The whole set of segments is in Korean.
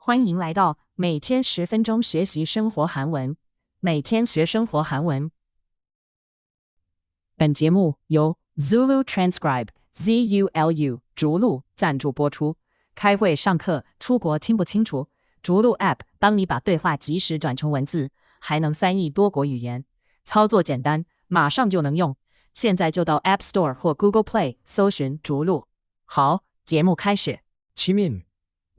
欢迎来到每天10分钟学习生活韩文，每天学生活韩文。本节目由 Zulu Transcribe ZULU 逐鹿赞助播出。开会、上课、出国听不清楚，逐鹿 App 帮你把对话及时转成文字，还能翻译多国语言，操作简单，马上就能用。现在就到 App Store 或 Google Play 搜寻逐鹿。好，节目开始。 지민,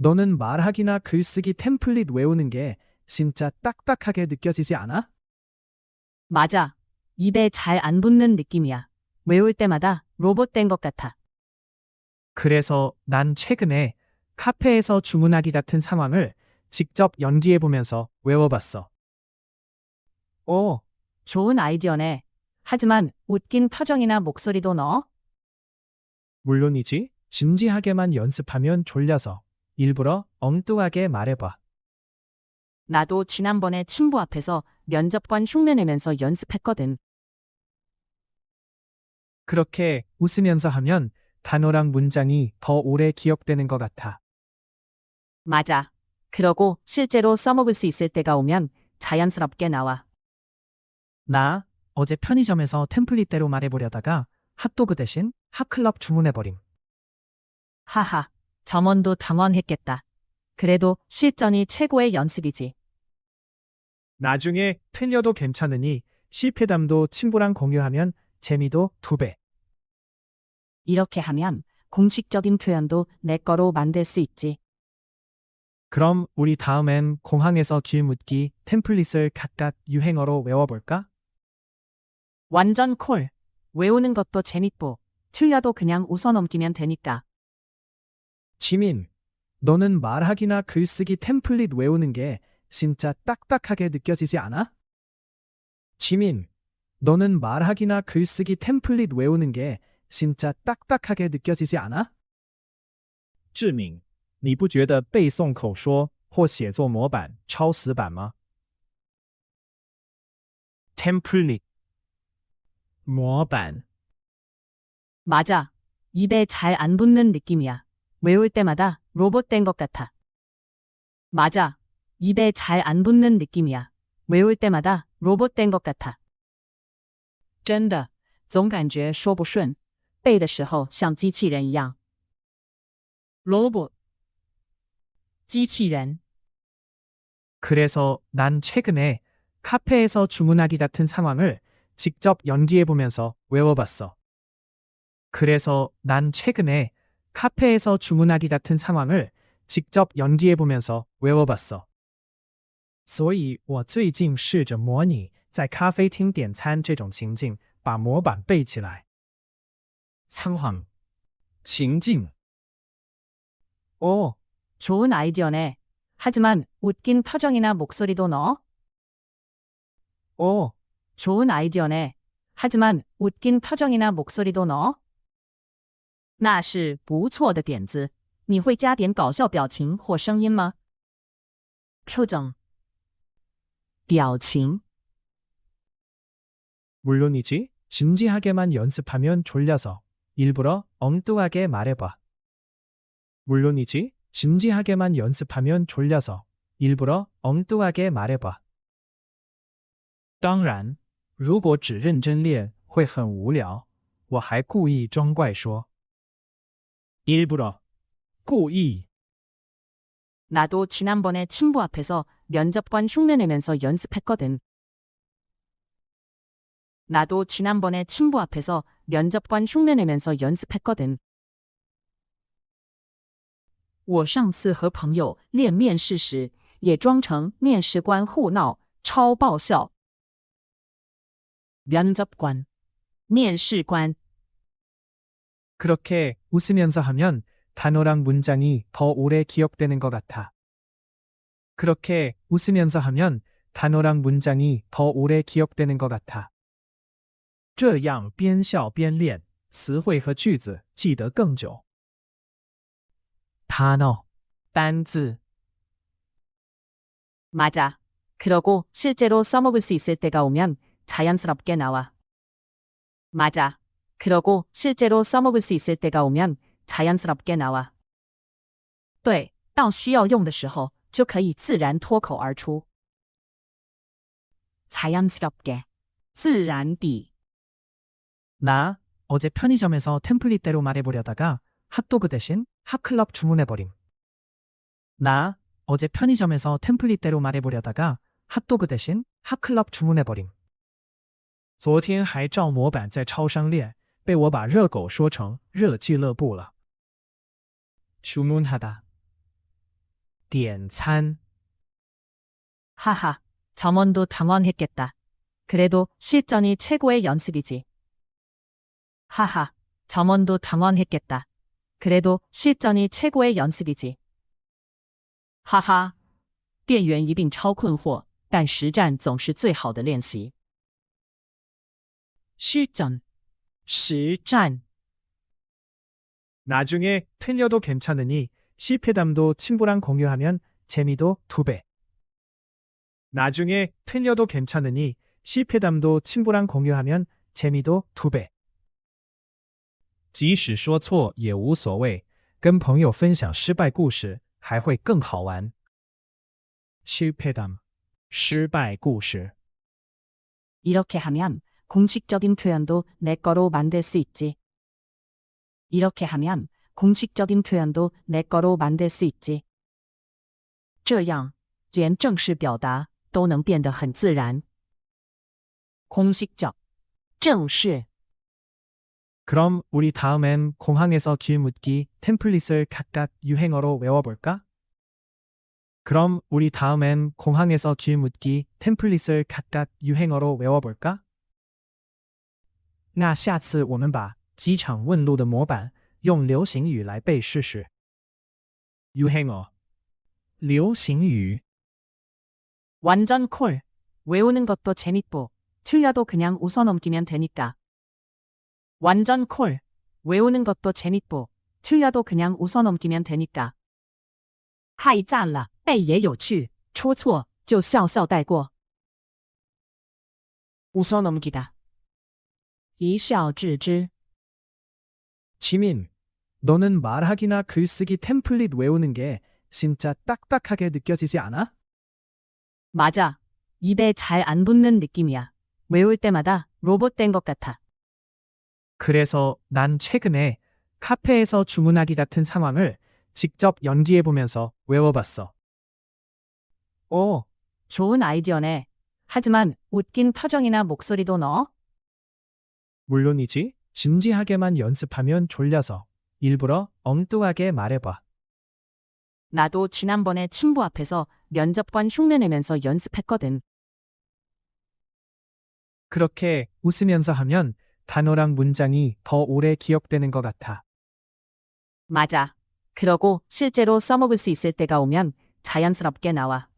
너는 말하기나 글쓰기 템플릿 외우는 게 진짜 딱딱하게 느껴지지 않아? 맞아. 입에 잘 안 붙는 느낌이야. 외울 때마다 로봇 된 것 같아. 그래서 난 최근에 카페에서 주문하기 같은 상황을 직접 연기해보면서 외워봤어. 오, 좋은 아이디어네. 하지만 웃긴 표정이나 목소리도 넣어? 물론이지, 진지하게만 연습하면 졸려서 일부러 엉뚱하게 말해봐. 나도 지난번에 친구 앞에서 면접관 흉내내면서 연습했거든. 그렇게 웃으면서 하면 단어랑 문장이 더 오래 기억되는 것 같아. 맞아. 그러고 실제로 써먹을 수 있을 때가 오면 자연스럽게 나와. 나 어제 편의점에서 템플릿대로 말해보려다가 핫도그 대신 핫클럽 주문해버림. 하하, 점원도 당황했겠다. 그래도 실전이 최고의 연습이지. 나중에 틀려도 괜찮으니 실패담도 친구랑 공유하면 재미도 2배. 이렇게 하면 공식적인 표현도 내 거로 만들 수 있지. 그럼 우리 다음엔 공항에서 길 묻기 템플릿을 각각 유행어로 외워볼까? 완전 콜. 외우는 것도 재밌고 틀려도 그냥 웃어 넘기면 되니까. 지민, 너는 말하기나 글쓰기 템플릿 외우는 게 진짜 딱딱하게 느껴지지 않아? 지민, 너는 말하기나 글쓰기 템플릿 외우는 게 진짜 딱딱하게 느껴지지 않아? 志敏，你不觉得背诵口说或写作模板超死板吗？ 템플릿 模板 맞아. 입에 잘 안 붙는 느낌이야. 외울 때마다 로봇 된 것 같아. 맞아. 입에 잘 안 붙는 느낌이야. 외울 때마다 로봇 된 것 같아. 真的，总感觉说不顺，背的时候像机器人一样。robot 机器人。 그래서 난 최근에 카페에서 주문하기 같은 상황을 직접 연기해보면서 외워봤어. 그래서 난 최근에 카페에서 주문하기 같은 상황을 직접 연기해보면서 외워봤어. 所以我最近试着模拟在咖啡厅点餐这种情境，把模板背起来。 상황, 情境 오, 좋은 아이디어네. 하지만 웃긴 표정이나 목소리도 넣어? 오, 좋은 아이디어네. 하지만 웃긴 표정이나 목소리도 넣어? 那是不错的点子。你会加点搞笑表情或声音吗？ 표정 表情 물론이지, 진지하게만 연습하면 졸려서 일부러 엉뚱하게 말해봐. 물론이지, 진지하게만 연습하면 졸려서 일부러 엉뚱하게 말해봐. 当然，如果只认真练会很无聊，我还故意装怪说。 일부러, 故意 나도 지난번에 친구 앞에서 면접관 흉내내면서 연습했거든. 나도 지난번에 친구 앞에서 면접관 흉내내면서 연습했거든. 我上次和朋友练面试时，也装成面试官胡闹，超爆笑。 면접관 面试官 그렇게 웃으면서 하면 단어랑 문장이 더 오래 기억되는 것 같아. 그렇게 웃으면서 하면 단어랑 문장이 더 오래 기억되는 것 같아. 这样边笑边练，词汇和句子记得更久。 단어, 单字 맞아. 그러고 실제로 써먹을 수 있을 때가 오면 자연스럽게 나와. 맞아. 그러고 실제로 써먹을 수 있을 때가 오면 자연스럽게 나와. 对，到需要用的时候就可以自然脱口而出。자연스럽게, 自然地。 나 어제 편의점에서 템플릿대로 말해보려다가 핫도그 대신 핫클럽 주문해버림. 나 어제 편의점에서 템플릿대로 말해보려다가 핫도그 대신 핫클럽 주문해버림. 昨天还照模板在超商练，被我把热狗说成热俱乐部了。 주문하다. 点餐. 하하, 점원도 당황했겠다. 그래도 실전이 최고의 연습이지. 하하, 점원도 당황했겠다. 그래도 실전이 최고의 연습이지. 하하, 店员一定超困惑，但实战总是最好的练习。실전, 实战。 나중에 틀려도 괜찮으니 실패담도 친구랑 공유하면 재미도 2배. 나중에 틀려도 괜찮으니 실패담도 친구랑 공유하면 재미도 2배. 即使说错也无所谓，跟朋友分享失败故事还会更好玩。실패담, 失败故事。 이렇게 하면 공식적인 표현도 내 거로 만들 수 있지. 이렇게 하면 공식적인 표현도 내 거로 만들 수 있지. 这样，连正式表达都能变得很自然。공식적, 正式。 그럼 우리 다음엔 공항에서 길 묻기 템플릿을 각각 유행어로 외워볼까? 그럼 우리 다음엔 공항에서 길 묻기 템플릿을 각각 유행어로 외워볼까? 那下次我们把机场问路的模板用流行语来背试试。유행어, 流行语。 완전 콜. 외우는 것도 재밌고 틀려도 그냥 웃어넘기면 되니까. 완전 콜. 외우는 것도 재밌고 틀려도 그냥 웃어넘기면 되니까. 太赞了，背也有趣，出错就笑笑带过。 웃어넘기다. 一笑置之. 지민, 너는 말하기나 글쓰기 템플릿 외우는 게 진짜 딱딱하게 느껴지지 않아? 맞아. 입에 잘 안 붙는 느낌이야. 외울 때마다 로봇 된 것 같아. 그래서 난 최근에 카페에서 주문하기 같은 상황을 직접 연기해보면서 외워봤어. 오, 좋은 아이디어네. 하지만 웃긴 표정이나 목소리도 넣어? 물론이지, 진지하게만 연습하면 졸려서 일부러 엉뚱하게 말해봐. 나도 지난번에 친구 앞에서 면접관 흉내내면서 연습했거든. 그렇게 웃으면서 하면 단어랑 문장이 더 오래 기억되는 것 같아. 맞아. 그러고 실제로 써먹을 수 있을 때가 오면 자연스럽게 나와.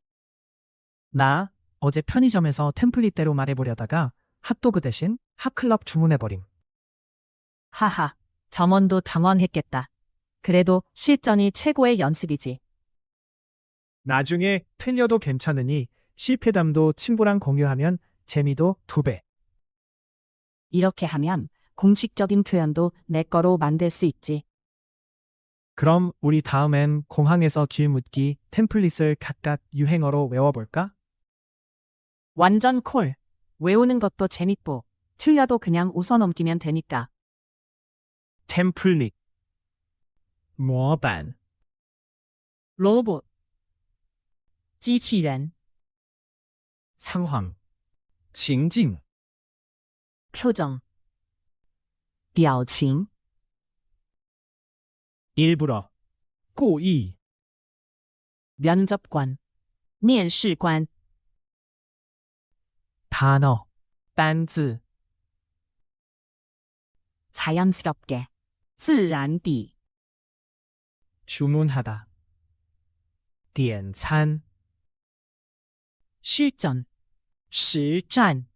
나 어제 편의점에서 템플릿대로 말해보려다가 핫도그 대신 핫클럽 주문해버림. 하하, 점원도 당황했겠다. 그래도 실전이 최고의 연습이지. 나중에 틀려도 괜찮으니 실패담도 친구랑 공유하면 재미도 2배. 이렇게 하면 공식적인 표현도 내 거로 만들 수 있지. 그럼 우리 다음엔 공항에서 길 묻기 템플릿을 각각 유행어로 외워볼까? 완전 콜. 외우는 것도 재밌고 틀려도 그냥 웃어넘기면 되니까. 템플릿, 模板, 로봇, 机器人, 상황, 情境, 표정, 表情, 일부러, 故意, 면접관, 面试官, 단어, 单字, 자연스럽게, 自然地. 주문하다, 点餐, 실전, 实战.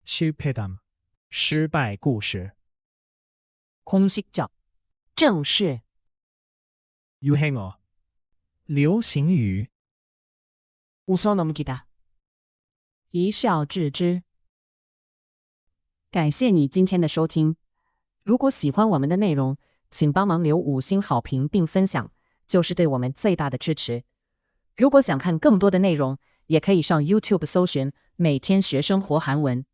실패담, 失败故事, 공식적, 正式. 유행어, 流行语. 웃어넘기다. 一笑置之. 感谢你今天的收听。如果喜欢我们的内容，请帮忙留5星好评并分享。就是对我们最大的支持。如果想看更多的内容，也可以上 YouTube 搜寻每天学生活韩文。